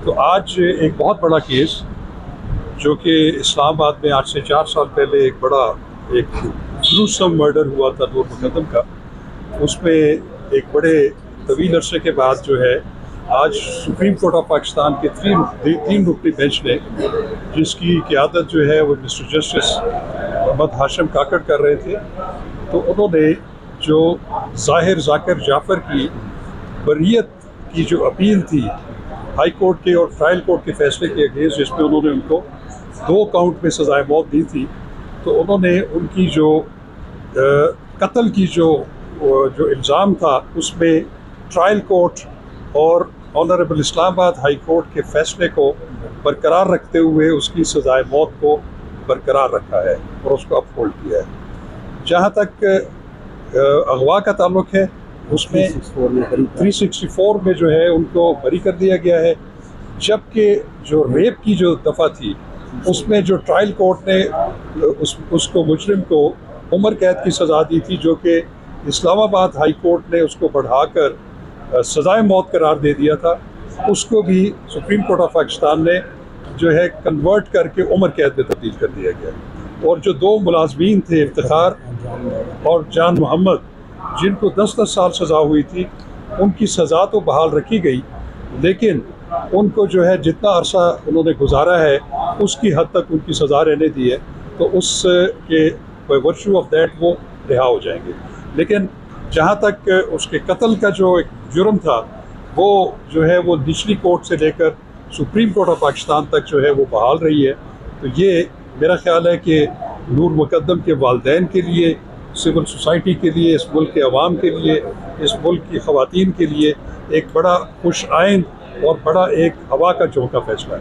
تو آج ایک بہت بڑا کیس جو کہ اسلام آباد میں آج سے 4 سال پہلے ایک بڑا گروسم مرڈر ہوا تھا نور مقدم کا، اس میں ایک بڑے طویل عرصے کے بعد جو ہے آج سپریم کورٹ آف پاکستان کے تین رکنی بینچ نے، جس کی قیادت جو ہے وہ مسٹر جسٹس محمد ہاشم کاکڑ کر رہے تھے، تو انہوں نے جو ظاہر ذاکر جعفر کی بریت کی جو اپیل تھی ہائی کورٹ کے اور ٹرائل کورٹ کے فیصلے کے اگینسٹ، جس میں انہوں نے ان کو 2 کاؤنٹ میں سزائے موت دی تھی، تو انہوں نے ان کی جو قتل کی جو الزام تھا اس میں ٹرائل کورٹ اور آنریبل اسلام آباد ہائی کورٹ کے فیصلے کو برقرار رکھتے ہوئے اس کی سزائے موت کو برقرار رکھا ہے اور اس کو اپ ہولڈ کیا ہے۔ جہاں تک اغوا کا تعلق ہے، اس میں 364 میں جو ہے ان کو بری کر دیا گیا ہے، جبکہ جو ریپ کی جو دفعہ تھی اس میں جو ٹرائل کورٹ نے اس کو مجرم کو عمر قید کی سزا دی تھی، جو کہ اسلام آباد ہائی کورٹ نے اس کو بڑھا کر سزائے موت قرار دے دیا تھا، اس کو بھی سپریم کورٹ آف پاکستان نے جو ہے کنورٹ کر کے عمر قید میں تبدیل کر دیا گیا۔ اور جو 2 ملازمین تھے افتخار اور جان محمد، جن کو 10 سال سزا ہوئی تھی، ان کی سزا تو بحال رکھی گئی، لیکن ان کو جو ہے جتنا عرصہ انہوں نے گزارا ہے اس کی حد تک ان کی سزا رہنے دی ہے، تو اس کے ورچو آف دیٹ وہ رہا ہو جائیں گے۔ لیکن جہاں تک اس کے قتل کا جو ایک جرم تھا، وہ جو ہے وہ نچلی کورٹ سے لے کر سپریم کورٹ آف پاکستان تک جو ہے وہ بحال رہی ہے۔ تو یہ میرا خیال ہے کہ نور مقدم کے والدین کے لیے، سول سوسائٹی کے لیے، اس ملک کے عوام کے لیے، اس ملک کی خواتین کے لیے ایک بڑا خوش آئند اور بڑا ایک ہوا کا جھونکا فیصلہ ہے۔